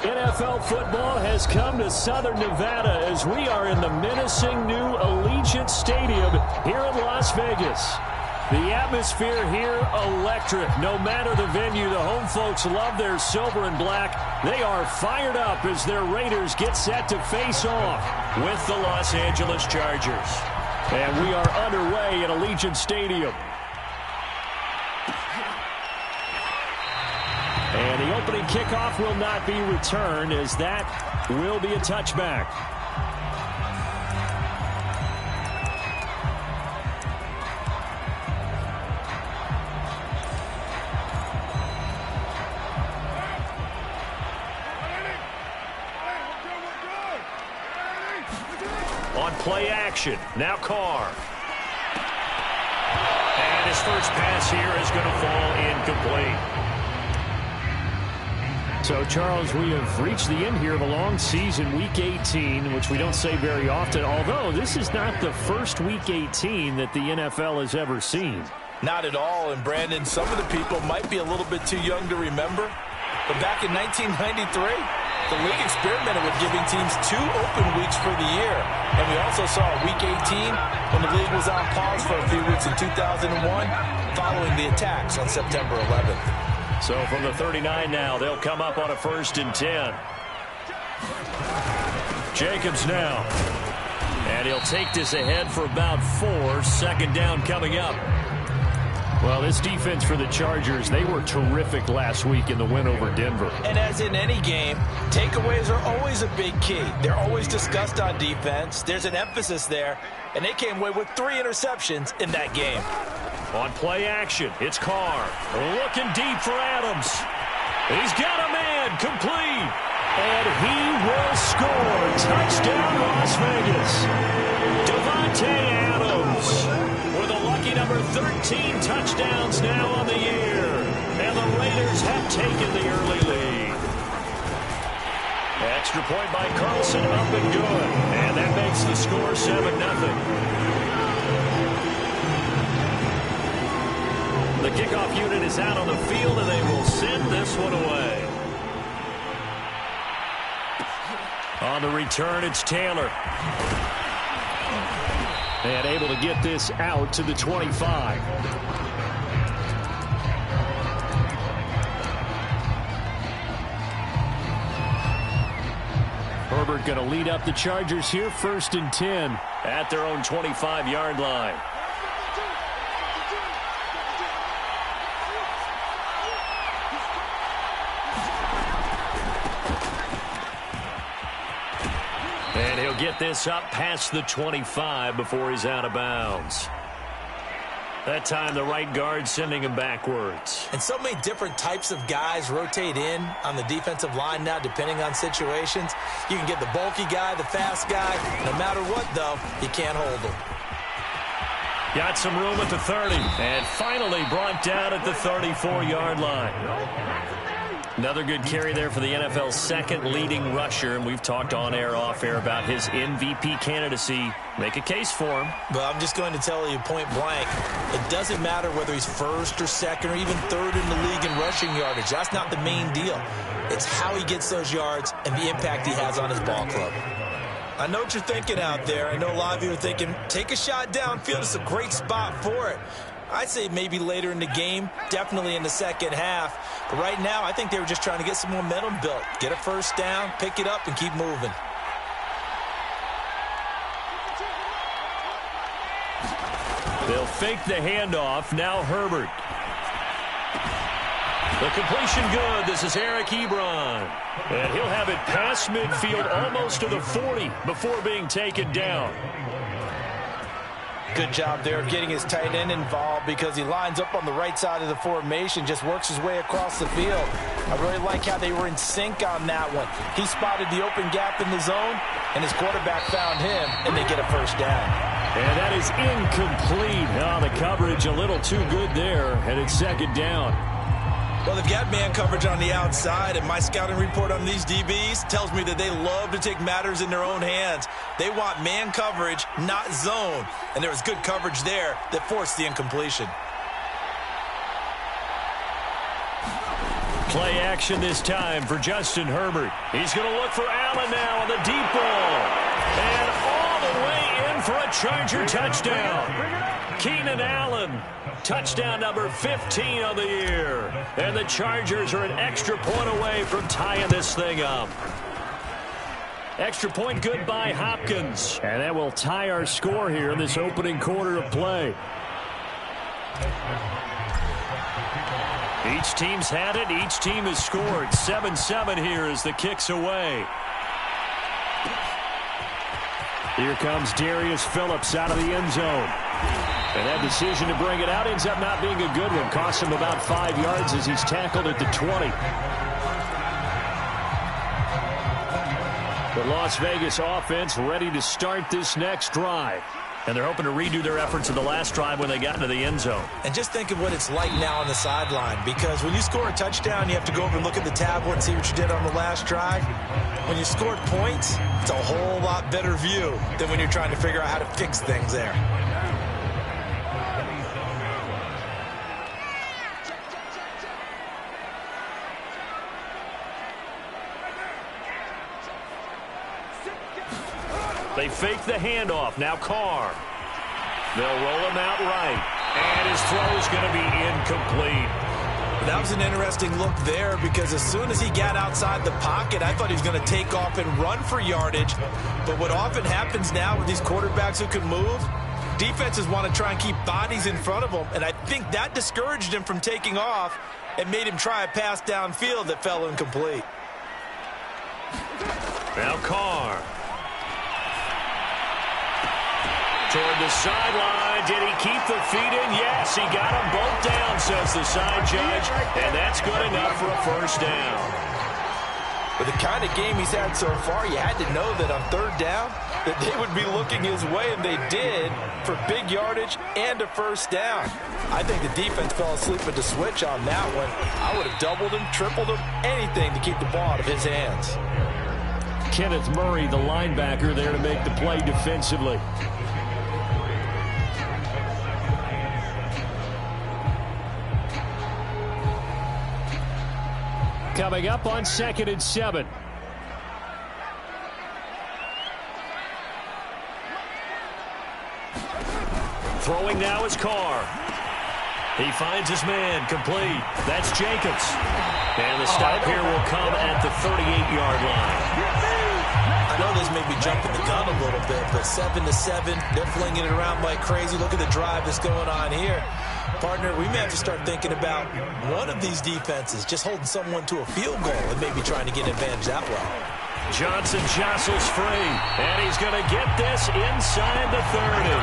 NFL football has come to Southern Nevada as we are in the menacing new Allegiant Stadium here in Las Vegas. The atmosphere here, electric. No matter the venue, the home folks love their silver and black. They are fired up as their Raiders get set to face off with the Los Angeles Chargers. And we are underway at Allegiant Stadium. And the opening kickoff will not be returned, as that will be a touchback. On play action, now Carr. And his first pass here is going to fall incomplete. So, Charles, we have reached the end here of a long season, Week 18, which we don't say very often, although this is not the first Week 18 that the NFL has ever seen. Not at all, and Brandon, some of the people might be a little bit too young to remember, but back in 1993, the league experimented with giving teams 2 open weeks for the year, and we also saw Week 18 when the league was on pause for a few weeks in 2001 following the attacks on September 11th. So from the 39 now, they'll come up on a 1st and 10. Jacobs now. And he'll take this ahead for about 4. 2nd down coming up. Well, this defense for the Chargers, they were terrific last week in the win over Denver. And as in any game, takeaways are always a big key. They're always discussed on defense. There's an emphasis there, and they came away with 3 interceptions in that game. On play action, it's Carr. Looking deep for Adams. He's got a man, complete. And he will score. Touchdown, Las Vegas. Davante Adams with a lucky number 13 touchdowns now on the year. And the Raiders have taken the early lead. Extra point by Carlson, up and good. And that makes the score 7-0. The kickoff unit is out on the field, and they will send this one away. On the return, it's Taylor. And able to get this out to the 25. Herbert going to lead up the Chargers here, 1st and 10 at their own 25-yard line. And he'll get this up past the 25 before he's out of bounds. That time the right guard sending him backwards. And so many different types of guys rotate in on the defensive line now depending on situations. You can get the bulky guy, the fast guy. No matter what, though, you can't hold him. Got some room at the 30. And finally brought down at the 34-yard line. Another good carry there for the NFL's 2nd leading rusher, and we've talked on air, off air about his MVP candidacy. Make a case for him. But I'm just going to tell you point blank, it doesn't matter whether he's 1st or 2nd or even 3rd in the league in rushing yardage. That's not the main deal. It's how he gets those yards and the impact he has on his ball club. I know what you're thinking out there. I know a lot of you are thinking, take a shot downfield. It's a great spot for it. I'd say maybe later in the game, definitely in the 2nd half. But right now, I think they were just trying to get some momentum built. Get a 1st down, pick it up, and keep moving. They'll fake the handoff. Now Herbert. The completion good. This is Eric Ebron. And he'll have it past midfield almost to the 40 before being taken down. Good job there of getting his tight end involved because he lines up on the right side of the formation, just works his way across the field. I really like how they were in sync on that one. He spotted the open gap in the zone, and his quarterback found him, and they get a 1st down. And that is incomplete. Oh, the coverage a little too good there, and it's 2nd down. Well, they've got man coverage on the outside, and my scouting report on these DBs tells me that they love to take matters in their own hands. They want man coverage, not zone. And there was good coverage there that forced the incompletion. Play action this time for Justin Herbert. He's going to look for Allen now on the deep ball. And all the way in for a Charger touchdown. Keenan Allen, touchdown number 15 of the year. And the Chargers are an extra point away from tying this thing up. Extra point good by Hopkins. And that will tie our score here in this opening quarter of play. Each team's had it. Each team has scored. 7-7 here as the kick's away. Here comes Darius Phillips out of the end zone. And that decision to bring it out ends up not being a good one. Costs him about 5 yards as he's tackled at the 20. The Las Vegas offense ready to start this next drive. And they're hoping to redo their efforts in the last drive when they got into the end zone. And just think of what it's like now on the sideline, because when you score a touchdown, you have to go over and look at the tablet and see what you did on the last drive. When you scored points, it's a whole lot better view than when you're trying to figure out how to fix things there. They fake the handoff. Now Carr. They'll roll him out right. And his throw is going to be incomplete. That was an interesting look there, because as soon as he got outside the pocket, I thought he was going to take off and run for yardage. But what often happens now with these quarterbacks who can move, defenses want to try and keep bodies in front of them. And I think that discouraged him from taking off and made him try a pass downfield that fell incomplete. Now Carr. Toward the sideline. Did he keep the feet in? Yes, he got them both down, says the side judge. And that's good enough for a first down. With the kind of game he's had so far, you had to know that on third down that they would be looking his way, and they did, for big yardage and a first down. I think the defense fell asleep at the switch on that one. I would have doubled him, tripled him, anything to keep the ball out of his hands. Kenneth Murray, the linebacker, there to make the play defensively. Coming up on 2nd and 7. Throwing now is Carr. He finds his man, complete. That's Jacobs. And the stop here will come at the 38-yard line. I know this may be jumping the gun a little bit, but 7-7, they're flinging it around like crazy. Look at the drive that's going on here. Partner, we may have to start thinking about one of these defenses just holding someone to a field goal and maybe trying to get an advantage that way. Johnson jostles free, and he's going to get this inside the 30.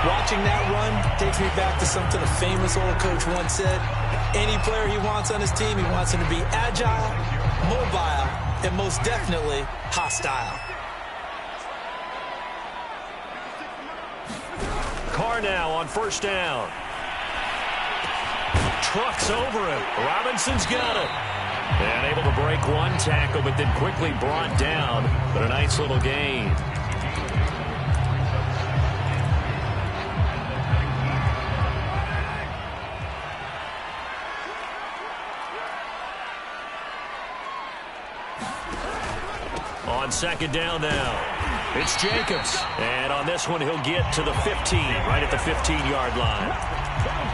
Watching that run takes me back to something a famous old coach once said. Any player he wants on his team, he wants him to be agile, mobile, and most definitely hostile. Carr now on first down. Trucks over him. Robinson's got it. And able to break one tackle, but then quickly brought down. But a nice little gain. On 2nd down now, it's Jacobs. And on this one, he'll get to the 15, right at the 15-yard line.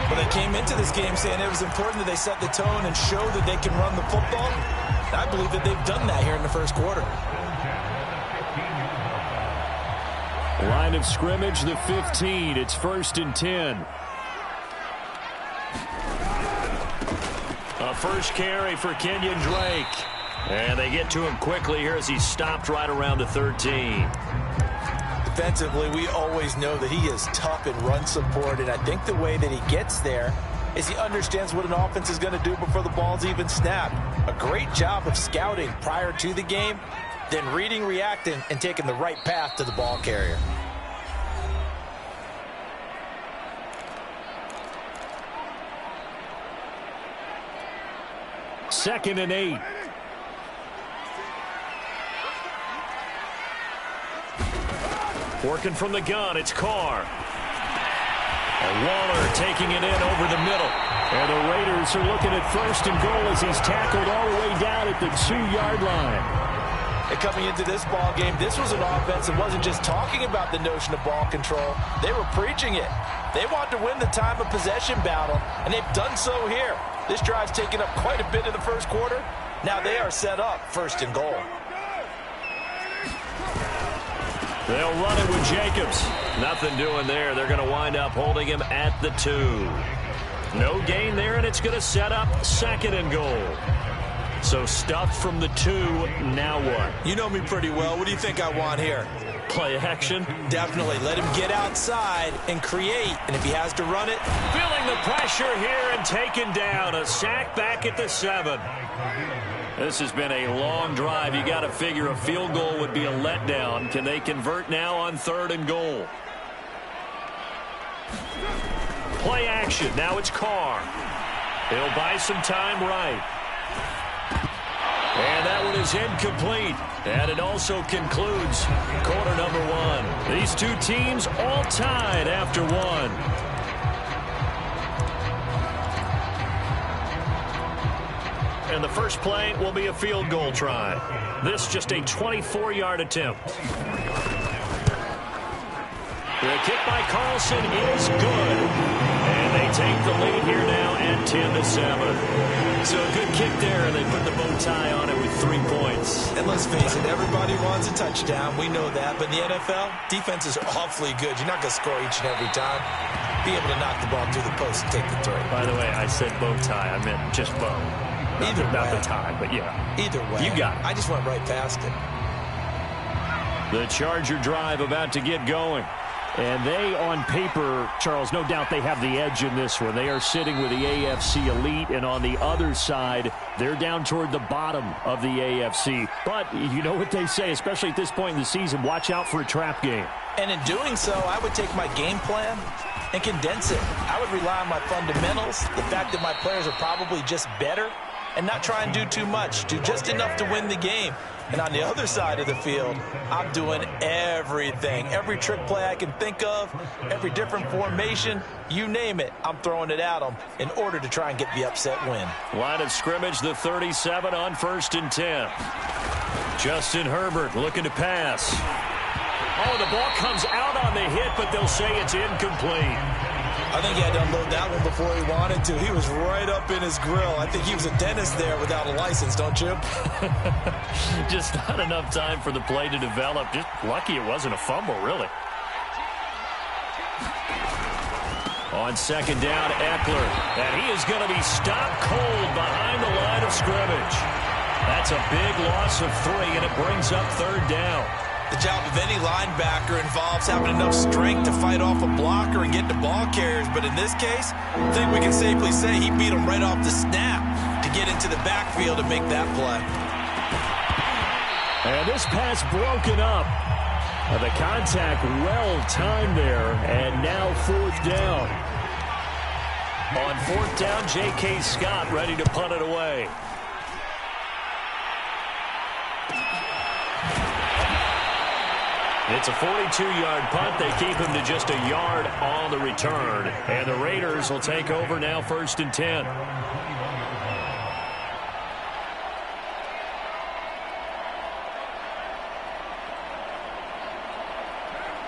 Well, they came into this game saying it was important that they set the tone and show that they can run the football. I believe that they've done that here in the first quarter. Line of scrimmage, the 15. It's 1st and 10. A first carry for Kenyon Drake. And they get to him quickly here as he's stopped right around the 13. Defensively, we always know that he is tough in run support, and I think the way that he gets there is he understands what an offense is going to do before the ball's even snapped. A great job of scouting prior to the game, then reading, reacting, and taking the right path to the ball carrier. Second and 8. Working from the gun, it's Carr. And Waller taking it in over the middle. And the Raiders are looking at 1st and goal as he's tackled all the way down at the 2-yard line. And coming into this ball game, this was an offense that wasn't just talking about the notion of ball control. They were preaching it. They want to win the time of possession battle, and they've done so here. This drive's taken up quite a bit in the first quarter. Now they are set up 1st and goal. They'll run it with Jacobs. Nothing doing there. They're going to wind up holding him at the 2. No gain there, and it's going to set up 2nd and goal. So stuffed from the 2, now what? You know me pretty well. What do you think I want here? Play action? Definitely. Let him get outside and create. And if he has to run it. Feeling the pressure here and taken down. A sack back at the 7. This has been a long drive. You got to figure a field goal would be a letdown. Can they convert now on 3rd and goal? Play action. Now it's Carr. He'll buy some time right. And that one is incomplete. And it also concludes quarter number 1. These two teams all tied after 1. And the first play will be a field goal try. This just a 24-yard attempt. The kick by Carlson is good. And they take the lead here now at 10-7. So a good kick there, and they put the bow tie on it with 3 points. And let's face it, everybody wants a touchdown. We know that. But in the NFL, defenses are awfully good. You're not going to score each and every time. Be able to knock the ball through the post and take the 3. By the way, I said bow tie. I meant just bow. Not the tie, but yeah. Either way. You got it. I just went right past it. The Charger drive about to get going. And they, on paper, Charles, no doubt they have the edge in this one. They are sitting with the AFC elite, and on the other side, they're down toward the bottom of the AFC. But you know what they say, especially at this point in the season, watch out for a trap game. And in doing so, I would take my game plan and condense it. I would rely on my fundamentals, the fact that my players are probably just better, and not try and do too much. Do just enough to win the game. And on the other side of the field, I'm doing everything. Every trick play I can think of, every different formation, you name it, I'm throwing it at them in order to try and get the upset win. Line of scrimmage, the 37 on 1st and 10. Justin Herbert looking to pass. Oh, the ball comes out on the hit, but they'll say it's incomplete. I think he had to unload that one before he wanted to. He was right up in his grill. I think he was a dentist there without a license, don't you? Just not enough time for the play to develop. Just lucky it wasn't a fumble, really. On 2nd down, Eckler. And he is going to be stopped cold behind the line of scrimmage. That's a big loss of 3, and it brings up 3rd down. The job of any linebacker involves having enough strength to fight off a blocker and get to ball carriers. But in this case, I think we can safely say he beat him right off the snap to get into the backfield and make that play. And this pass broken up. The contact well timed there. And now 4th down. On 4th down, J.K. Scott ready to punt it away. It's a 42-yard punt. They keep him to just a yard on the return. And the Raiders will take over now 1st and 10.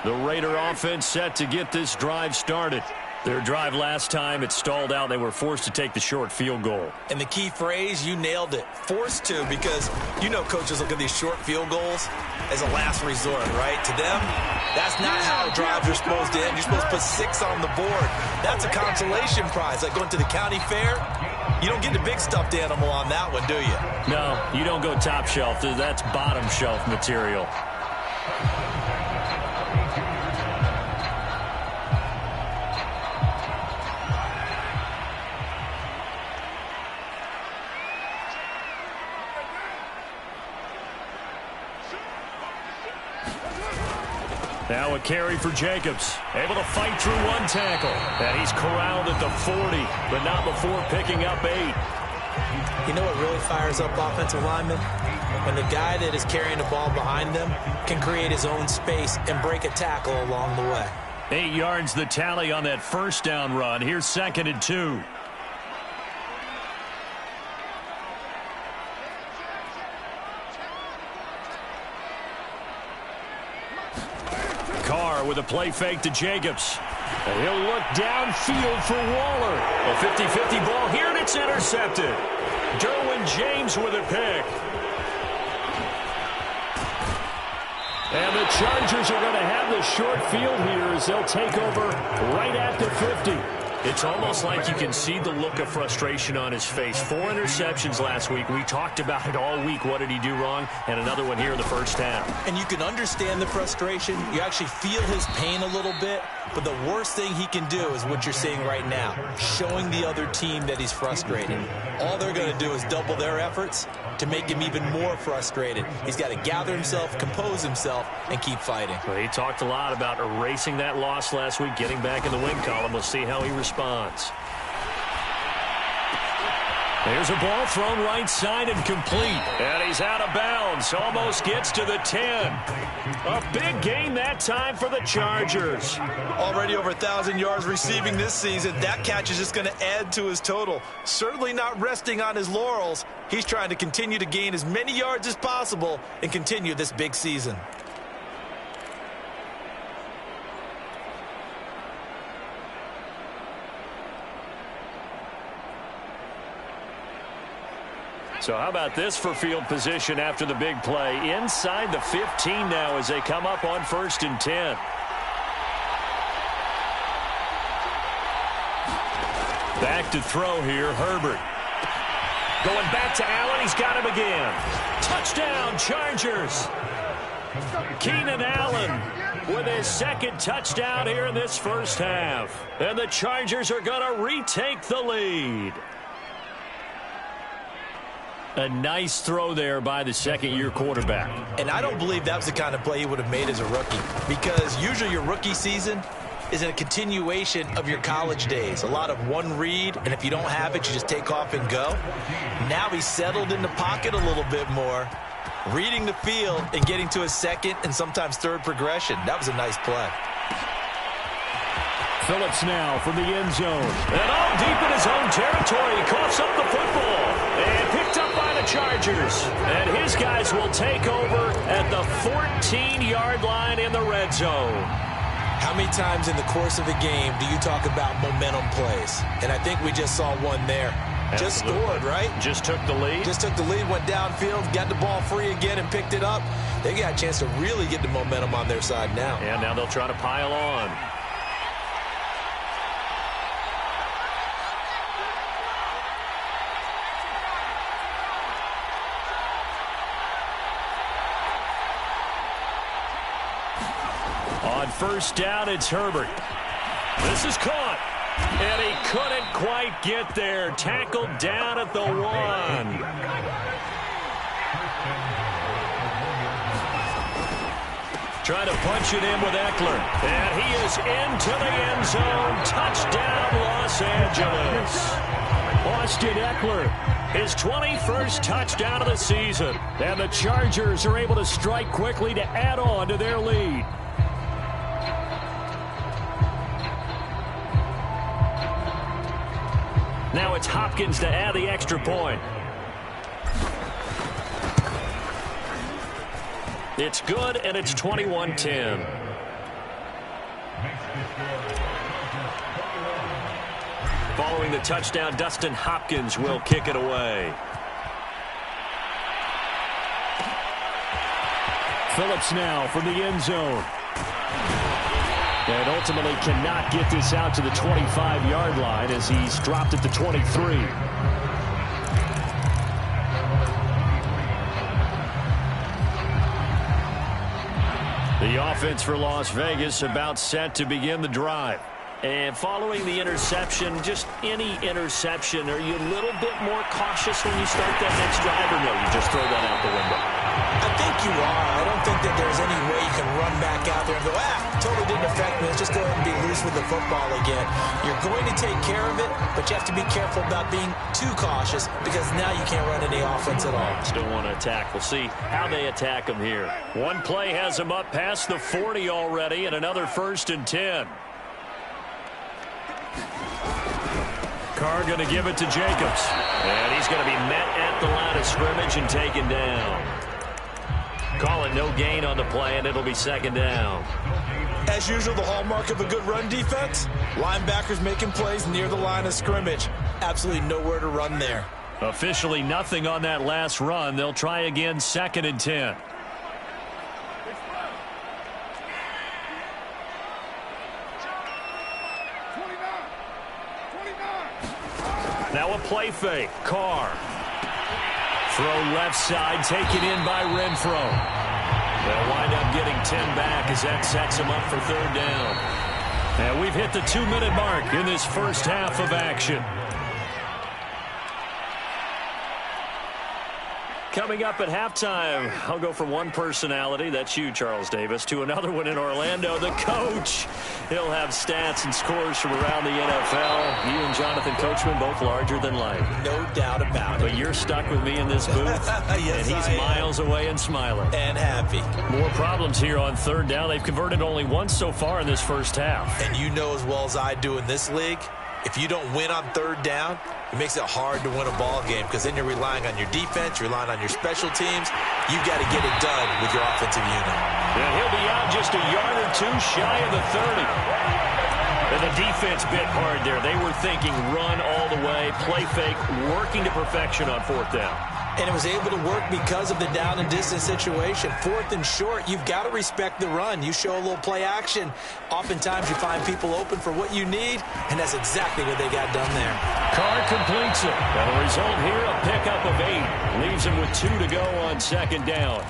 The Raider offense set to get this drive started. Their drive last time, it stalled out. They were forced to take the short field goal. And the key phrase, you nailed it. Forced to, because you know coaches look at these short field goals as a last resort, right? To them, that's not how drives are supposed to end. You're supposed to put 6 on the board. That's a consolation prize. Like going to the county fair, you don't get the big stuffed animal on that one, do you? No, you don't go top shelf. That's bottom shelf material. Now a carry for Jacobs. Able to fight through 1 tackle. And he's corralled at the 40, but not before picking up 8. You know what really fires up offensive linemen? When the guy that is carrying the ball behind them can create his own space and break a tackle along the way. 8 yards the tally on that first down run. Here's 2nd and 2. Carr with a play fake to Jacobs. And he'll look downfield for Waller. A 50-50 ball here, and it's intercepted. Derwin James with a pick. And the Chargers are going to have the short field here as they'll take over right at the 50. It's almost like you can see the look of frustration on his face. 4 interceptions last week. We talked about it all week. What did he do wrong? And another one here in the first half. And you can understand the frustration. You actually feel his pain a little bit. But the worst thing he can do is what you're seeing right now, showing the other team that he's frustrated. All they're going to do is double their efforts to make him even more frustrated. He's got to gather himself, compose himself, and keep fighting. Well, he talked a lot about erasing that loss last week, getting back in the win column. We'll see how he responds. There's a ball thrown right side and complete. And he's out of bounds. Almost gets to the 10. A big gain that time for the Chargers. Already over 1,000 yards receiving this season. That catch is just going to add to his total. Certainly not resting on his laurels. He's trying to continue to gain as many yards as possible and continue this big season. So how about this for field position after the big play? Inside the 15 now as they come up on 1st and 10. Back to throw here, Herbert. Going back to Allen, he's got him again. Touchdown, Chargers. Keenan Allen with his 2nd touchdown here in this first half. And the Chargers are going to retake the lead. A nice throw there by the 2nd-year quarterback. And I don't believe that was the kind of play he would have made as a rookie, because usually your rookie season is a continuation of your college days. A lot of one read, and if you don't have it, you just take off and go. Now he's settled in the pocket a little bit more, reading the field and getting to his 2nd and sometimes 3rd progression. That was a nice play. Phillips now from the end zone. And all deep in his own territory. He coughs up the football. And picked up by the Chargers. And his guys will take over at the 14-yard line in the red zone. How many times in the course of a game do you talk about momentum plays? And I think we just saw one there. Absolutely. Just scored, right? Just took the lead. Just took the lead, went downfield, got the ball free again and picked it up. They got a chance to really get the momentum on their side now. And now they'll try to pile on. On 1st down, it's Herbert. This is caught. And he couldn't quite get there. Tackled down at the 1. Trying to punch it in with Eckler. And he is into the end zone. Touchdown, Los Angeles. Austin Eckler, his 21st touchdown of the season. And the Chargers are able to strike quickly to add on to their lead. Now it's Hopkins to add the extra point. It's good, and it's 21-10. Following the touchdown, Dustin Hopkins will kick it away. Phillips now from the end zone. And ultimately cannot get this out to the 25-yard line as he's dropped at the 23. The offense for Las Vegas about set to begin the drive. And following the interception, just any interception, are you a little bit more cautious when you start that next drive, or no, you just throw that out the window? I think you are. I don't think that there's any way you can run back out there and go, totally didn't affect me. Let's just go ahead and be loose with the football again. You're going to take care of it, but you have to be careful about being too cautious because now you can't run any offense at all. Still want to attack. We'll see how they attack them here. One play has them up past the 40 already, and another 1st and 10. Carr going to give it to Jacobs. And he's going to be met at the line of scrimmage and taken down. Call it no gain on the play, and it'll be 2nd down. As usual, the hallmark of a good run defense, linebackers making plays near the line of scrimmage. Absolutely nowhere to run there. Officially nothing on that last run. They'll try again, 2nd and 10. Now a play fake. Carr. Throw left side, taken in by Renfro. They'll wind up getting 10 back as that sets them up for 3rd down. And we've hit the 2-minute mark in this first half of action. Coming up at halftime, I'll go from one personality, that's you, Charles Davis, to another one in Orlando, the coach. He'll have stats and scores from around the NFL. You and Jonathan Coachman, both larger than life. No doubt about it. But you're stuck with me in this booth, yes, and he's miles away and smiling. And happy. More problems here on 3rd down. They've converted only once so far in this first half. And you know as well as I do in this league, if you don't win on 3rd down, it makes it hard to win a ball game because then you're relying on your defense, you're relying on your special teams. You've got to get it done with your offensive unit. And he'll be out just a yard or two shy of the 30. And the defense bit hard there. They were thinking run all the way, play fake, working to perfection on 4th down. And it was able to work because of the down and distance situation. 4th and short, you've got to respect the run. You show a little play action. Oftentimes you find people open for what you need, and that's exactly what they got done there. Carr completes it. And the result here, a pickup of 8. Leaves him with 2 to go on 2nd down.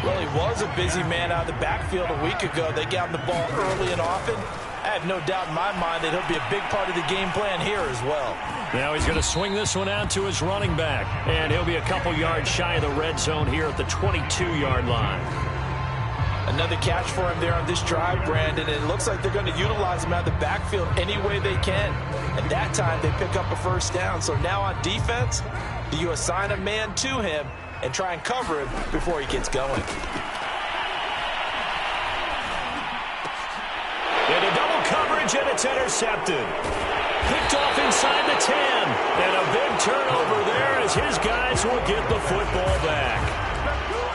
Well, he was a busy man out of the backfield a week ago. They got him the ball early and often. I have no doubt in my mind that he'll be a big part of the game plan here as well. Now he's going to swing this one out to his running back. And he'll be a couple yards shy of the red zone here at the 22-yard line. Another catch for him there on this drive, Brandon. And it looks like they're going to utilize him out of the backfield any way they can. And that time they pick up a 1st down. So now on defense, you assign a man to him and try and cover him before he gets going. Into double coverage, and it's intercepted. Picked off inside the 10. And a big turnover there as his guys will get the football back.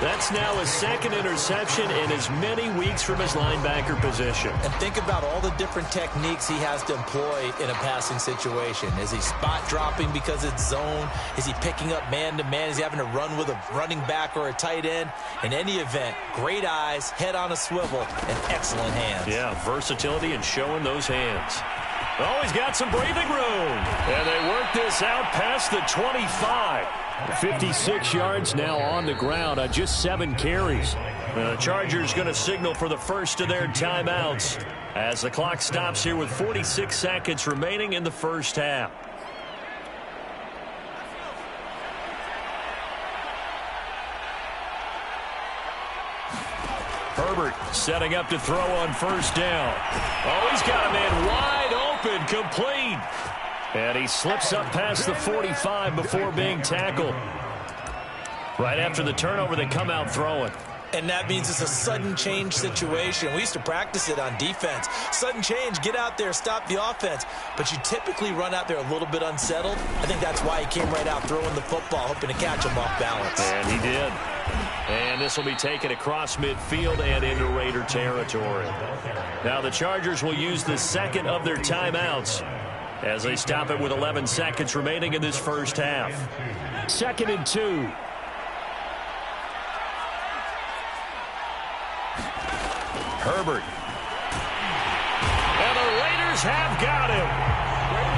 That's now his 2nd interception in as many weeks from his linebacker position. And think about all the different techniques he has to employ in a passing situation. Is he spot dropping because it's zone? Is he picking up man-to-man? Is he having to run with a running back or a tight end? In any event, great eyes, head on a swivel, and excellent hands. Yeah, versatility and showing those hands. Oh, he's got some breathing room. And they work this out past the 25. 56 yards now on the ground on just 7 carries. The Chargers going to signal for the first of their timeouts as the clock stops here with 46 seconds remaining in the first half. Herbert setting up to throw on 1st down. Oh, he's got a man wide open, complete. And he slips up past the 45 before being tackled. Right after the turnover, they come out throwing. And that means it's a sudden change situation. We used to practice it on defense. Sudden change, get out there, stop the offense. But you typically run out there a little bit unsettled. I think that's why he came right out throwing the football, hoping to catch him off balance. And he did. And this will be taken across midfield and into Raider territory. Now the Chargers will use the 2nd of their timeouts as they stop it with 11 seconds remaining in this first half. 2nd and 2. Herbert. And the Raiders have got him.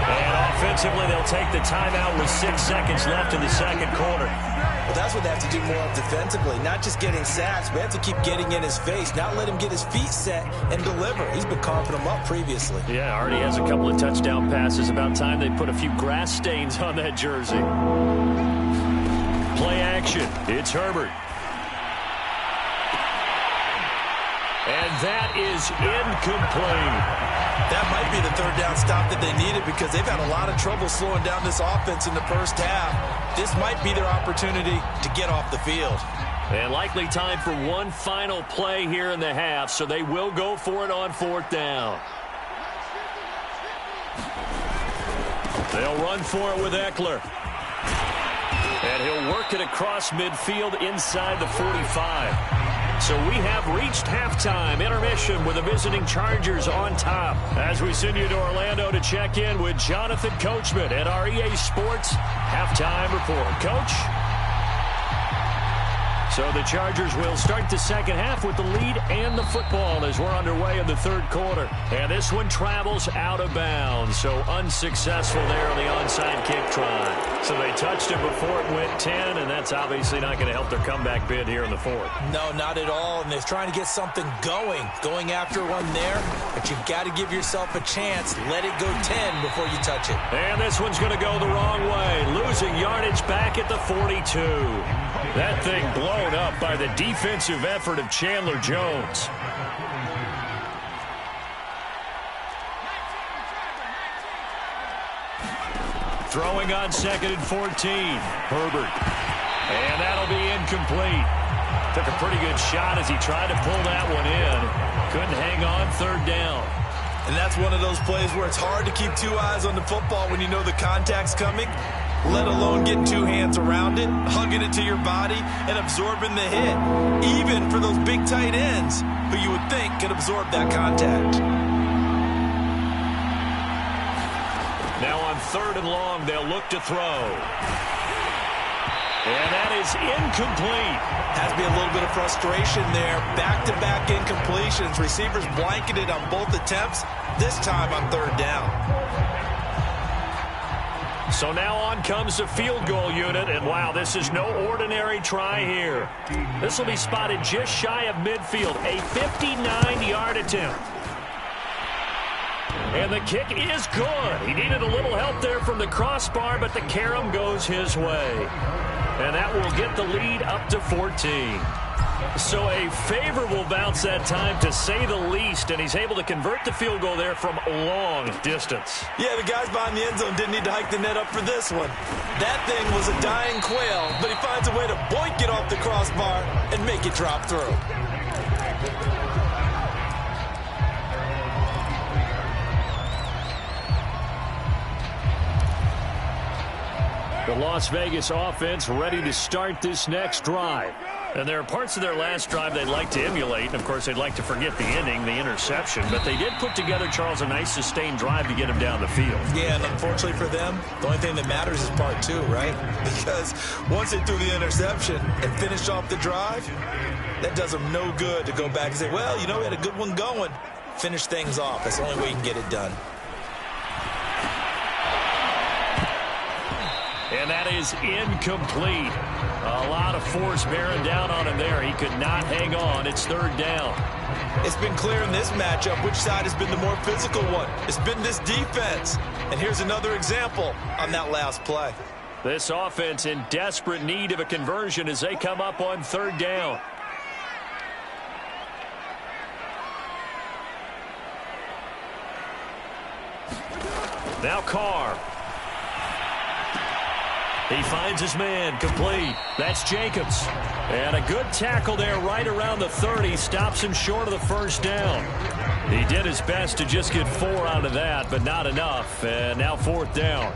And Defensively, they'll take the timeout with 6 seconds left in the second quarter. Well, that's what they have to do more of defensively, not just getting sacks, but they have to keep getting in his face, not let him get his feet set and deliver. He's been carving them up previously. Yeah, already has a couple of touchdown passes. About time they put a few grass stains on that jersey. Play action. It's Herbert. And that is incomplete. That might be the third down stop that they needed because they've had a lot of trouble slowing down this offense in the first half. This might be their opportunity to get off the field. And likely time for one final play here in the half, so they will go for it on 4th down. They'll run for it with Eckler. And he'll work it across midfield inside the 45. So we have reached halftime. Intermission with the visiting Chargers on top. As we send you to Orlando to check in with Jonathan Coachman at our EA Sports Halftime Report. Coach? So the Chargers will start the second half with the lead and the football as we're underway in the third quarter. And this one travels out of bounds, so unsuccessful there on the onside kick try. So they touched it before it went 10, and that's obviously not going to help their comeback bid here in the fourth. No, not at all, and they're trying to get something going after one there, but you've got to give yourself a chance. Let it go 10 before you touch it. And this one's going to go the wrong way, losing yardage back at the 42. That thing blown up by the defensive effort of Chandler Jones. Throwing on 2nd and 14. Herbert. And that'll be incomplete. Took a pretty good shot as he tried to pull that one in. Couldn't hang on 3rd down. And that's one of those plays where it's hard to keep 2 eyes on the football when you know the contact's coming, let alone getting 2 hands around it, hugging it to your body, and absorbing the hit, even for those big tight ends who you would think could absorb that contact. Now on 3rd and long, they'll look to throw. And that is incomplete. Has to be a little bit of frustration there. Back-to-back incompletions. Receivers blanketed on both attempts, this time on 3rd down. So now on comes the field goal unit, and wow, this is no ordinary try here. This will be spotted just shy of midfield, a 59-yard attempt. And the kick is good. He needed a little help there from the crossbar, but the carom goes his way. And that will get the lead up to 14. So a favorable bounce that time, to say the least, and he's able to convert the field goal there from a long distance. Yeah, the guys behind the end zone didn't need to hike the net up for this one. That thing was a dying quail, but he finds a way to boink it off the crossbar and make it drop through. The Las Vegas offense ready to start this next drive. And there are parts of their last drive they'd like to emulate. And, of course, they'd like to forget the ending, the interception. But they did put together, Charles, a nice sustained drive to get him down the field. Yeah, and unfortunately for them, the only thing that matters is part 2, right? Because once they threw the interception and finished off the drive, that does them no good to go back and say, well, you know, we had a good one going. Finish things off. That's the only way you can get it done. And that is incomplete. A lot of force bearing down on him there. He could not hang on. It's 3rd down. It's been clear in this matchup which side has been the more physical one. It's been this defense. And here's another example on that last play. This offense in desperate need of a conversion as they come up on 3rd down. Now Carr. He finds his man, complete. That's Jacobs. And a good tackle there right around the 30. Stops him short of the 1st down. He did his best to just get 4 out of that, but not enough. And now 4th down.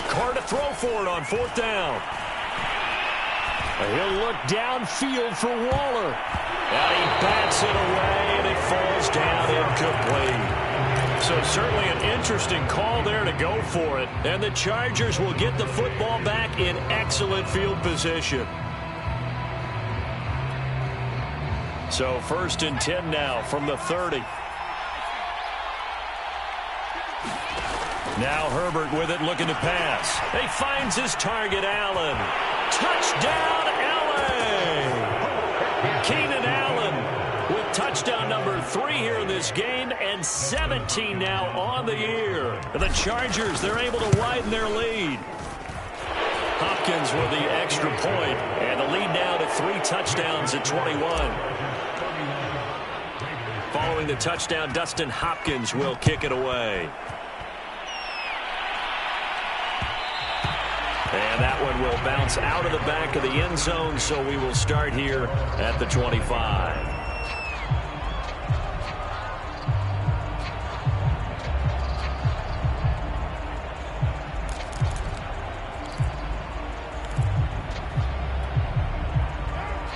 Carr to throw for it on 4th down. He'll look downfield for Waller. And he bats it away, and it falls down incomplete. So certainly an interesting call there to go for it. And the Chargers will get the football back in excellent field position. So 1st and 10 now from the 30. Now Herbert with it, looking to pass. He finds his target, Allen. Touchdown, Allen! Keenan Allen with touchdown number 3 here in this game, and 17 now on the year. The Chargers, they're able to widen their lead. Hopkins with the extra point, and the lead now to 3 touchdowns at 21. Following the touchdown, Dustin Hopkins will kick it away. And that one will bounce out of the back of the end zone, so we will start here at the 25.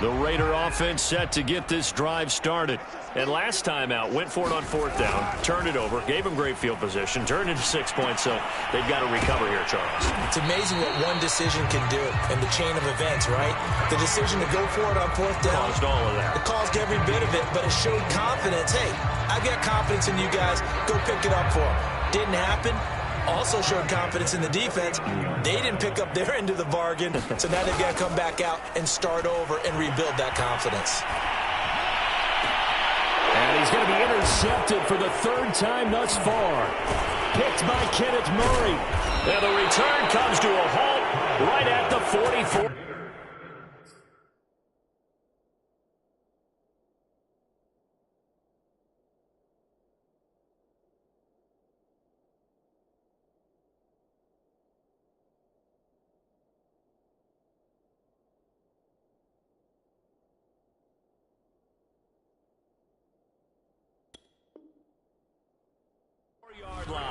The Raider offense set to get this drive started. And last time out, went for it on 4th down, turned it over, gave them great field position, turned into 6 points, so they've got to recover here, Charles. It's amazing what one decision can do in the chain of events, right? The decision to go for it on 4th down. Caused all of that. It caused every bit of it, but it showed confidence. Hey, I've got confidence in you guys. Go pick it up for them. Didn't happen. Also showed confidence in the defense. They didn't pick up their end of the bargain, so now they've got to come back out and start over and rebuild that confidence. And he's going to be intercepted for the 3rd time thus far. Picked by Kenneth Murray. And the return comes to a halt right at the 44. Yard line.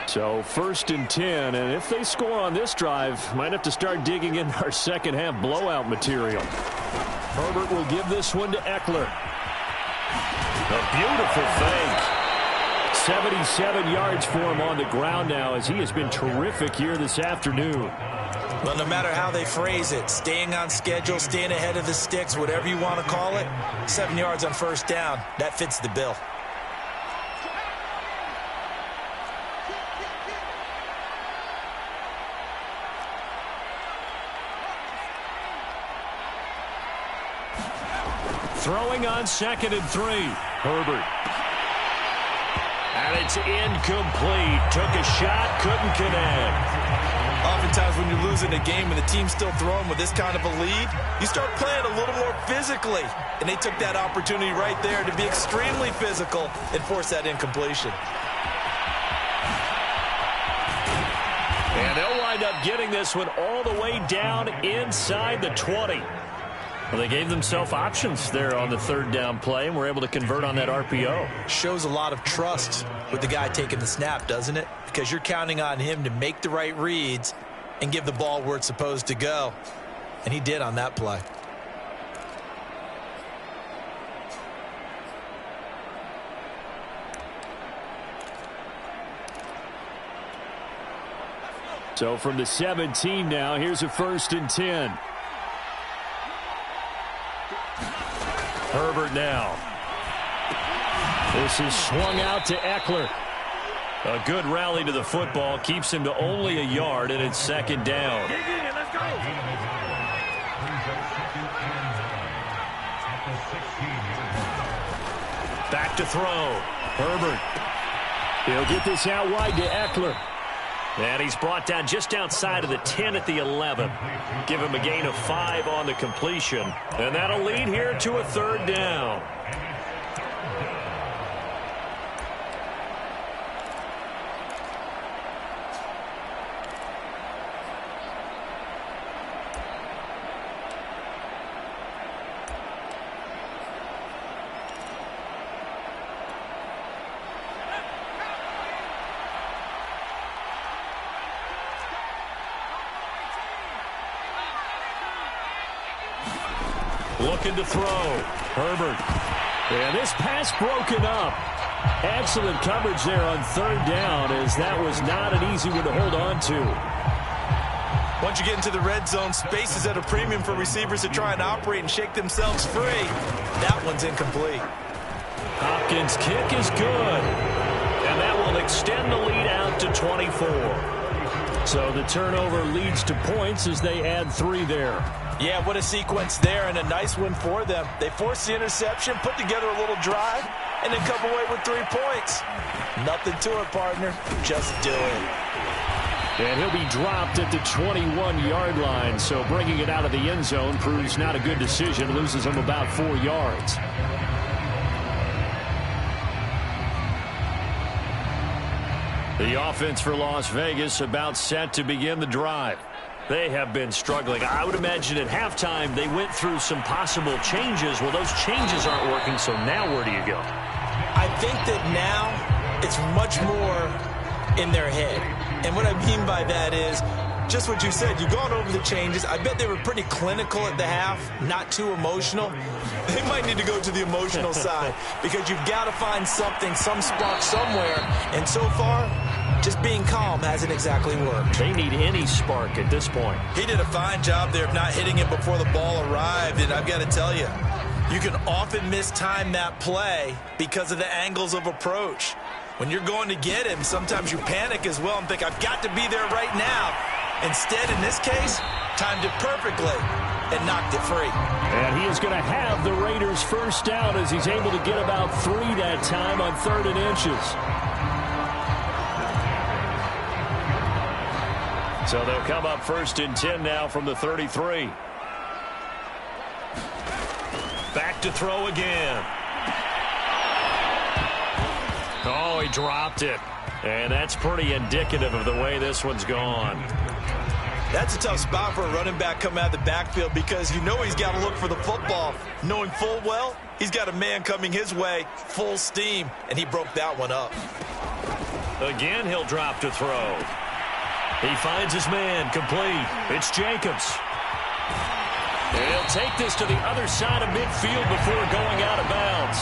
So 1st and 10, and if they score on this drive, might have to start digging in our second half blowout material. Herbert will give this one to Eckler. A beautiful fake. 77 yards for him on the ground now, as he has been terrific here this afternoon. Well, no matter how they phrase it, staying on schedule, staying ahead of the sticks, whatever you want to call it, 7 yards on 1st down, that fits the bill. Throwing on 2nd and 3. Herbert. And it's incomplete. Took a shot, couldn't connect. Oftentimes when you're losing a game and the team's still throwing with this kind of a lead, you start playing a little more physically. And they took that opportunity right there to be extremely physical and force that incompletion. And they'll wind up getting this one all the way down inside the 20. Well, they gave themselves options there on the 3rd down play, and were able to convert on that RPO. Shows a lot of trust with the guy taking the snap, doesn't it? Because you're counting on him to make the right reads and give the ball where it's supposed to go. And he did on that play. So from the 17 now, here's a 1st and 10. Herbert now. This is swung out to Eckler. A good rally to the football. Keeps him to only a yard, and it's 2nd down. Let's go. Back to throw. Herbert. He'll get this out wide to Eckler. And he's brought down just outside of the 10 at the 11. Give him a gain of 5 on the completion. And that'll lead here to a 3rd down. Looking to throw. Herbert. And this pass broken up. Excellent coverage there on third down, as that was not an easy one to hold on to. Once you get into the red zone, space is at a premium for receivers to try and operate and shake themselves free. That one's incomplete. Hopkins' kick is good. And that will extend the lead out to 24. So the turnover leads to points as they add 3 there. Yeah, what a sequence there, and a nice one for them. They forced the interception, put together a little drive, and then come away with 3 points. Nothing to it, partner. Just do it. And he'll be dropped at the 21-yard line, so bringing it out of the end zone proves not a good decision. Loses him about 4 yards. The offense for Las Vegas about set to begin the drive. They have been struggling. I would imagine at halftime they went through some possible changes. Well, those changes aren't working, so now where do you go? I think that now it's much more in their head. And what I mean by that is just what you said. You've gone over the changes. I bet they were pretty clinical at the half, not too emotional. They might need to go to the emotional side because you've got to find something, some spark somewhere. And so far, just being calm hasn't exactly worked. They need any spark at this point. He did a fine job there of not hitting it before the ball arrived. And I've got to tell you, you can often mistime that play because of the angles of approach. When you're going to get him, sometimes you panic as well and think, I've got to be there right now. Instead, in this case, timed it perfectly and knocked it free. And he is going to have the Raiders first down as he's able to get about 3 that time on 3rd and inches. So they'll come up 1st and 10 now from the 33. Back to throw again. Oh, he dropped it. And that's pretty indicative of the way this one's gone. That's a tough spot for a running back coming out of the backfield because you know he's got to look for the football, knowing full well he's got a man coming his way, full steam, and he broke that one up. Again, he'll drop to throw. He finds his man, complete. It's Jacobs. And he'll take this to the other side of midfield before going out of bounds.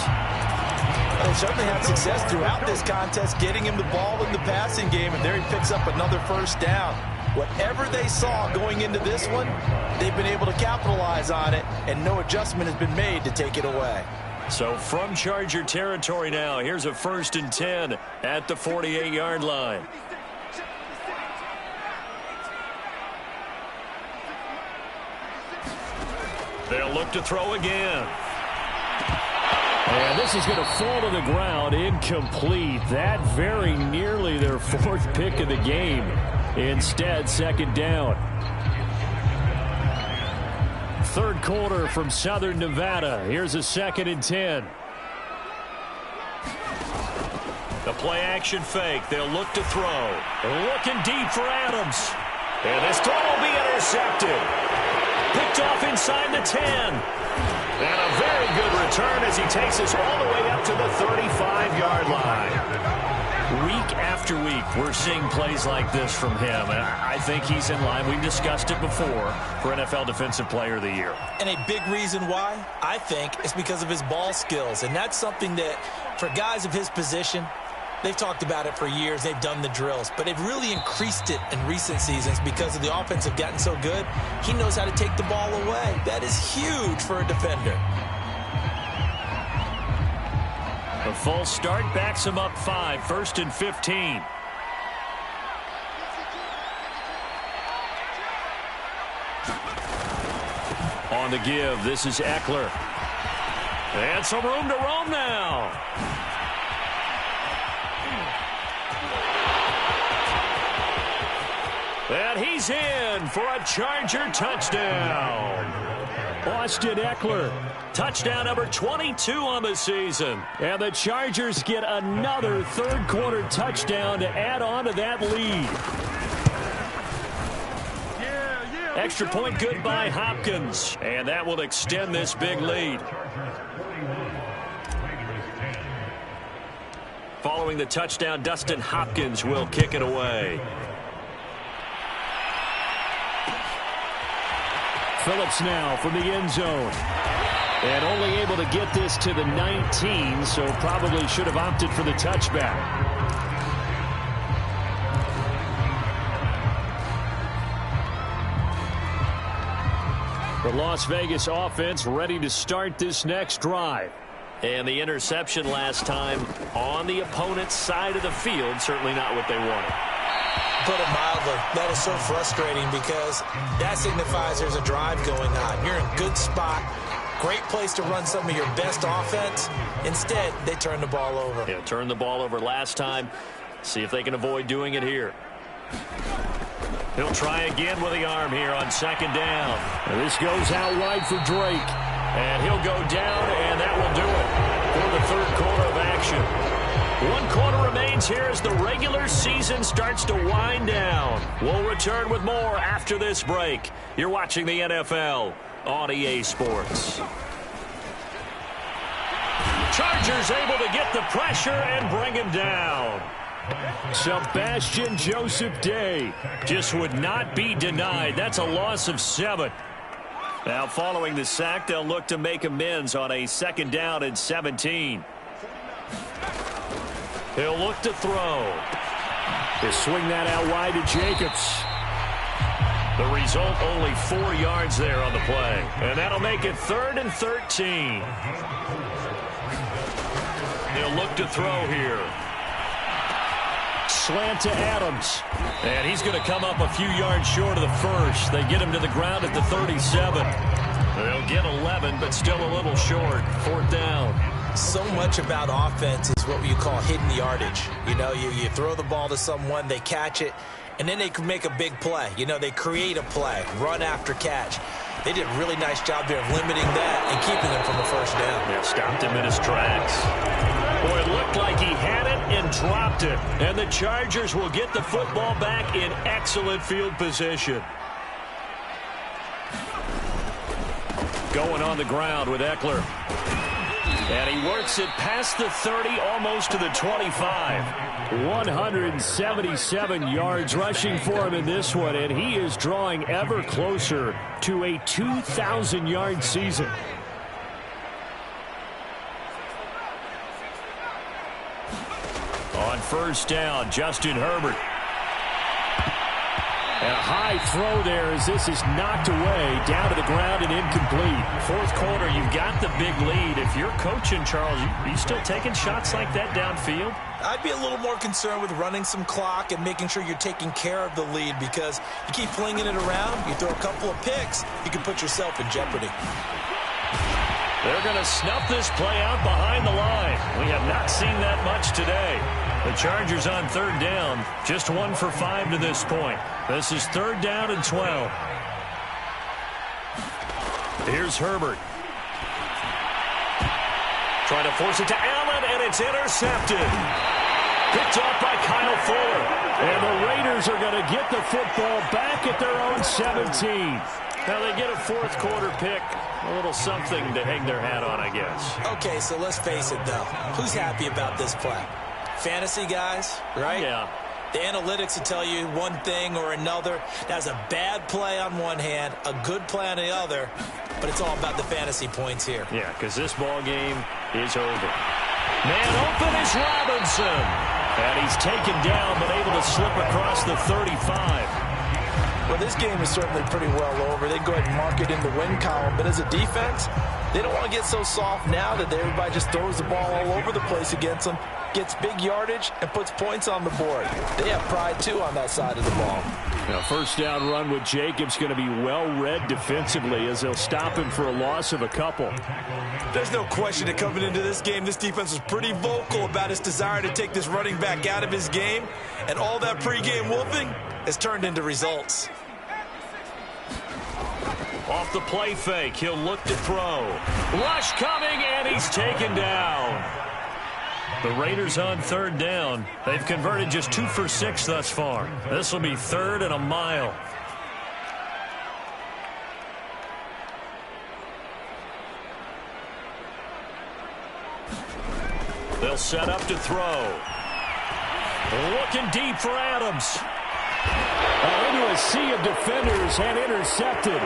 They certainly had success throughout this contest, getting him the ball in the passing game, and there he picks up another first down. Whatever they saw going into this one, they've been able to capitalize on it, and no adjustment has been made to take it away. So from Charger territory now, here's a 1st and 10 at the 48-yard line. They'll look to throw again. And this is going to fall to the ground, incomplete. That very nearly their 4th pick of the game. Instead, 2nd down. 3rd quarter from Southern Nevada. Here's a 2nd and 10. The play action fake. They'll look to throw. Looking deep for Adams. And this throw will be intercepted. Picked off inside the 10. And a very good return as he takes us all the way up to the 35-yard line. Week after week, we're seeing plays like this from him. And I think he's in line. We've discussed it before for NFL Defensive Player of the Year. And a big reason why, I think, is because of his ball skills. And that's something that, for guys of his position, they've talked about it for years. They've done the drills. But they've really increased it in recent seasons because of the offense have gotten so good. He knows how to take the ball away. That is huge for a defender. A false start backs him up 5, 1st and 15. On the give, this is Eckler. And some room to roam now. And he's in for a Charger touchdown. Austin Eckler, touchdown number 22 on the season. And the Chargers get another 3rd quarter touchdown to add on to that lead. Extra point good by Hopkins. And that will extend this big lead. Following the touchdown, Dustin Hopkins will kick it away. Phillips now from the end zone. And only able to get this to the 19, so probably should have opted for the touchback. The Las Vegas offense ready to start this next drive. And the interception last time on the opponent's side of the field, certainly not what they wanted. Put it mildly, that is so frustrating because that signifies there's a drive going on. You're in a good spot, great place to run some of your best offense. Instead, they turn the ball over. Yeah, turned the ball over last time. See if they can avoid doing it here. He'll try again with the arm here on second down. And this goes out wide for Drake. And he'll go down, and that will do it for the third quarter of action. 1 quarter remains here as the regular season starts to wind down. We'll return with more after this break. You're watching the NFL on EA Sports. Chargers able to get the pressure and bring him down. Sebastian Joseph Day just would not be denied. That's a loss of 7. Now following the sack, they'll look to make amends on a second down and 17. He'll look to throw. He'll swing that out wide to Jacobs. The result, only 4 yards there on the play. And that'll make it 3rd and 13. He'll look to throw here. Slant to Adams. And he's going to come up a few yards short of the first. They get him to the ground at the 37. They'll get 11, but still a little short. 4th down. So much about offense is what you call hidden yardage. You know, you throw the ball to someone, they catch it, and then they can make a big play. You know, they create a play, run after catch. They did a really nice job there of limiting that and keeping him from a first down. Yeah, stopped him in his tracks. Boy, it looked like he had it and dropped it. And the Chargers will get the football back in excellent field position. Going on the ground with Eckler. And he works it past the 30, almost to the 25. 177 yards rushing for him in this one, and he is drawing ever closer to a 2,000-yard season. On first down, Justin Herbert. And a high throw there as this is knocked away, down to the ground and incomplete. 4th quarter, you've got the big lead. If you're coaching, Charles, are you still taking shots like that downfield? I'd be a little more concerned with running some clock and making sure you're taking care of the lead, because you keep flinging it around, you throw a couple of picks, you can put yourself in jeopardy. They're going to snuff this play out behind the line. We have not seen that much today. The Chargers on 3rd down, just 1 for 5 to this point. This is 3rd down and 12. Here's Herbert. Trying to force it to Allen, and it's intercepted. Picked off by Kyle Fuller. And the Raiders are going to get the football back at their own 17. Now they get a 4th quarter pick. A little something to hang their hat on, I guess. Okay, so let's face it, though. Who's happy about this play? Fantasy guys, right? Yeah. The analytics will tell you one thing or another. That's a bad play on one hand, a good play on the other, but it's all about the fantasy points here. Yeah, because this ball game is over. Man open is Robinson. And he's taken down, but able to slip across the 35. Well, this game is certainly pretty well over. They go ahead and mark it in the win column. But as a defense, they don't want to get so soft now that everybody just throws the ball all over the place against them, gets big yardage, and puts points on the board. They have pride, too, on that side of the ball. Now, first down run with Jacobs going to be well-read defensively as they'll stop him for a loss of a couple. There's no question that coming into this game, this defense was pretty vocal about its desire to take this running back out of his game. And all that pregame wolfing has turned into results. Off the play fake, he'll look to throw. Rush coming, and he's taken down. The Raiders on 3rd down. They've converted just 2 for 6 thus far. This will be 3rd and a mile. They'll set up to throw. Looking deep for Adams. Into a sea of defenders and intercepted.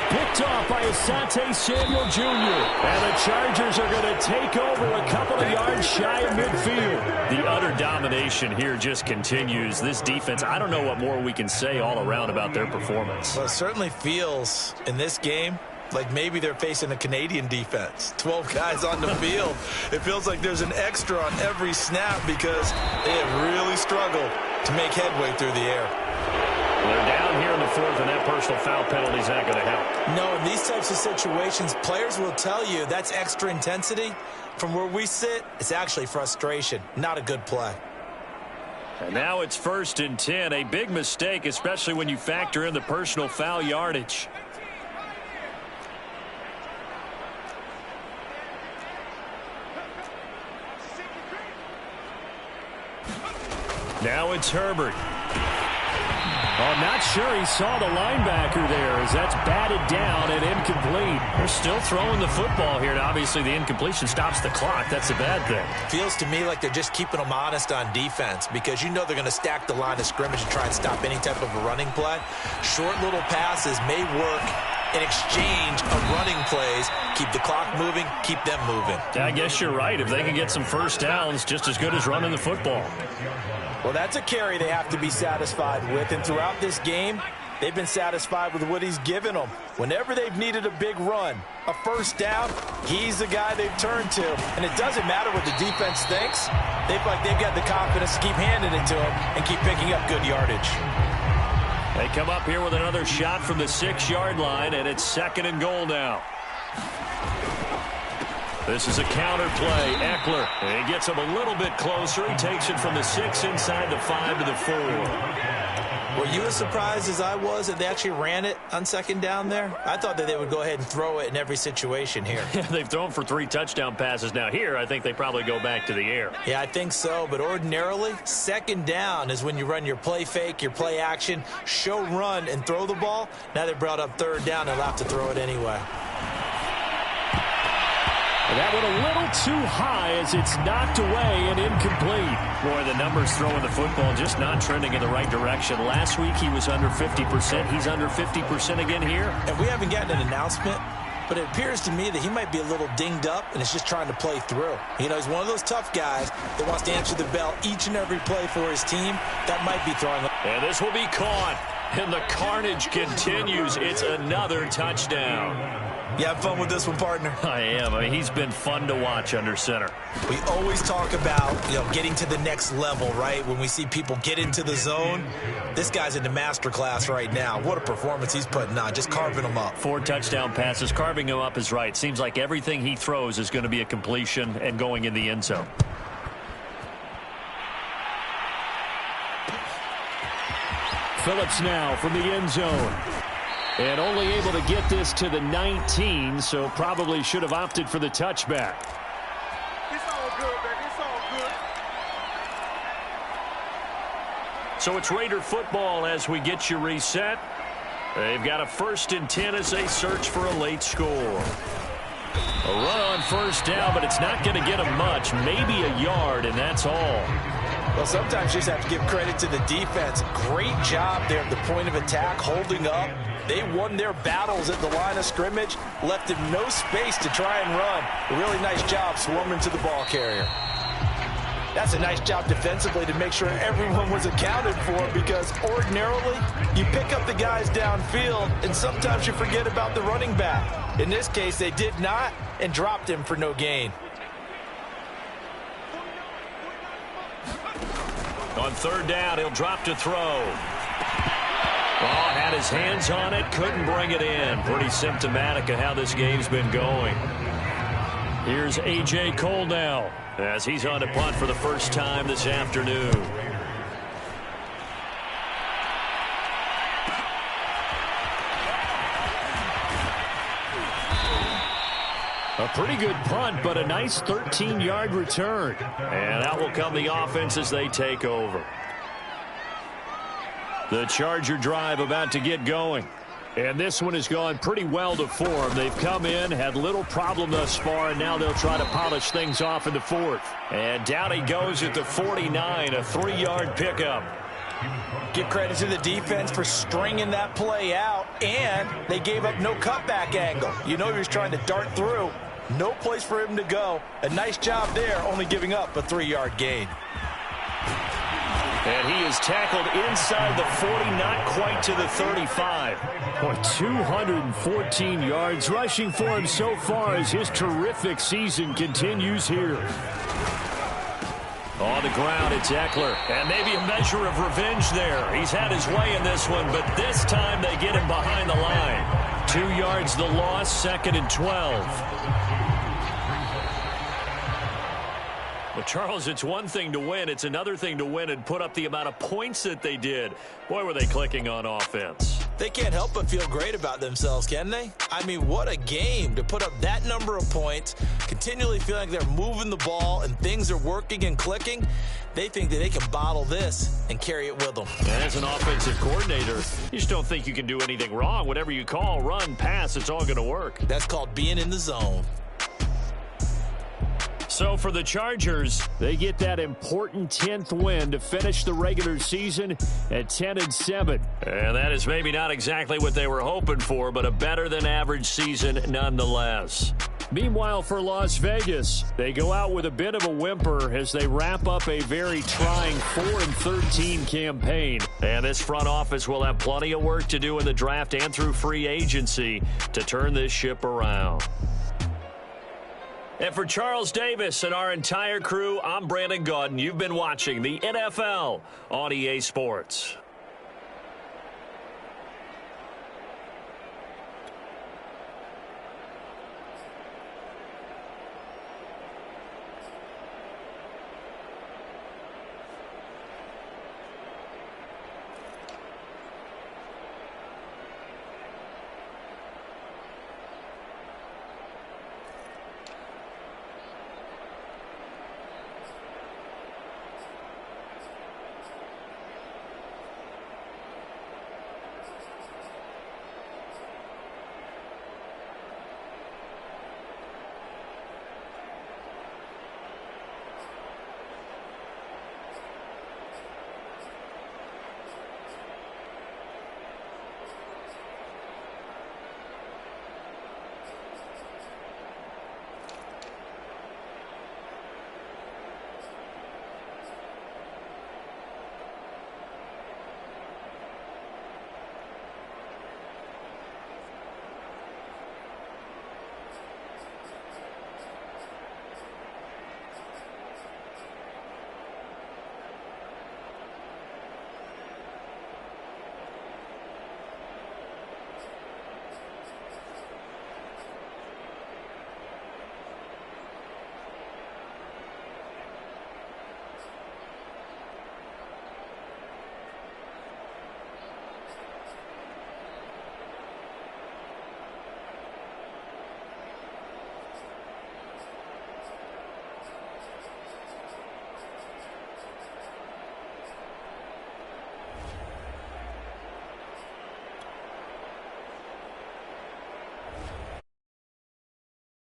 picked off by Asante Samuel Jr. And the Chargers are going to take over a couple of yards shy of midfield. The utter domination here just continues. This defense, I don't know what more we can say all around about their performance. Well, it certainly feels in this game like maybe they're facing a Canadian defense. 12 guys on the field. It feels like there's an extra on every snap because they have really struggled to make headway through the air. They're down here in the fourth, and that personal foul penalty is not going to help. No, in these types of situations, players will tell you that's extra intensity. From where we sit, it's actually frustration, not a good play. And now it's 1st and 10, a big mistake, especially when you factor in the personal foul yardage. Now it's Herbert. Oh, not sure he saw the linebacker there as that's batted down and incomplete. They're still throwing the football here, and obviously the incompletion stops the clock. That's a bad thing. Feels to me like they're just keeping them honest on defense because you know they're going to stack the line of scrimmage and try and stop any type of a running play. Short little passes may work in exchange of running plays. Keep the clock moving, keep them moving. I guess you're right. If they can get some first downs, just as good as running the football. Well, that's a carry they have to be satisfied with, and throughout this game, they've been satisfied with what he's given them. Whenever they've needed a big run, a first down, he's the guy they've turned to. And it doesn't matter what the defense thinks. They feel like they've got the confidence to keep handing it to him and keep picking up good yardage. They come up here with another shot from the 6-yard line, and it's 2nd and goal now. This is a counter play. Eckler. And he gets him a little bit closer. He takes it from the 6 inside the 5 to the 4. Were you as surprised as I was that they actually ran it on 2nd down there? I thought that they would go ahead and throw it in every situation here. They've thrown for 3 touchdown passes. Now here, I think they probably go back to the air. Yeah, I think so. But ordinarily, 2nd down is when you run your play fake, your play action, show run, and throw the ball. Now they brought up 3rd down. They'll have to throw it anyway. And that went a little too high as it's knocked away and incomplete. Boy, the numbers throwing the football just not trending in the right direction. Last week he was under 50%. He's under 50% again here. And we haven't gotten an announcement, but it appears to me that he might be a little dinged up and is just trying to play through. You know, he's one of those tough guys that wants to answer the bell each and every play for his team. That might be throwing. And this will be caught. And the carnage continues. It's another touchdown. You have fun with this one, partner? I am. I mean, he's been fun to watch under center. We always talk about, getting to the next level, right? When we see people get into the zone, this guy's in the master class right now. What a performance he's putting on, just carving them up. 4 touchdown passes. Carving him up is right. Seems like everything he throws is going to be a completion and going in the end zone. Phillips now from the end zone. And only able to get this to the 19, so probably should have opted for the touchback. It's all good, baby. It's all good. So it's Raider football as we get you reset. They've got a 1st and 10 as they search for a late score. A run on 1st down, but it's not going to get them much. Maybe a yard, and that's all. Well, sometimes you just have to give credit to the defense. Great job there at the point of attack, holding up. They won their battles at the line of scrimmage, left him no space to try and run. A really nice job swarming to the ball carrier. That's a nice job defensively to make sure everyone was accounted for, because ordinarily you pick up the guys downfield and sometimes you forget about the running back. In this case, they did not and dropped him for no gain. On 3rd down, he'll drop to throw. Oh, had his hands on it, couldn't bring it in. Pretty symptomatic of how this game's been going. Here's A.J. Cole now as he's on to punt for the first time this afternoon. A pretty good punt, but a nice 13-yard return. And out will come the offense as they take over. The Charger drive about to get going. And this one has gone pretty well to form. They've come in, had little problem thus far, and now they'll try to polish things off in the 4th. And down he goes at the 49, a 3-yard pickup. Give credit to the defense for stringing that play out, and they gave up no cutback angle. You know he was trying to dart through. No place for him to go. A nice job there, only giving up a 3-yard gain. And he is tackled inside the 40, not quite to the 35. Boy, 214 yards rushing for him so far as his terrific season continues here. On the ground, it's Eckler. And maybe a measure of revenge there. He's had his way in this one, but this time they get him behind the line. 2 yards the loss, 2nd and 12. Well, Charles, it's one thing to win. It's another thing to win and put up the amount of points that they did. Boy, were they clicking on offense. They can't help but feel great about themselves, can they? I mean, what a game to put up that number of points, continually feeling like they're moving the ball and things are working and clicking. They think that they can bottle this and carry it with them. And as an offensive coordinator, you just don't think you can do anything wrong. Whatever you call, run, pass, it's all going to work. That's called being in the zone. So for the Chargers, they get that important 10th win to finish the regular season at 10-7. And that is maybe not exactly what they were hoping for, but a better than average season nonetheless. Meanwhile, for Las Vegas, they go out with a bit of a whimper as they wrap up a very trying 4-13 campaign. And this front office will have plenty of work to do in the draft and through free agency to turn this ship around. And for Charles Davis and our entire crew, I'm Brandon Gaudin. You've been watching the NFL on EA Sports.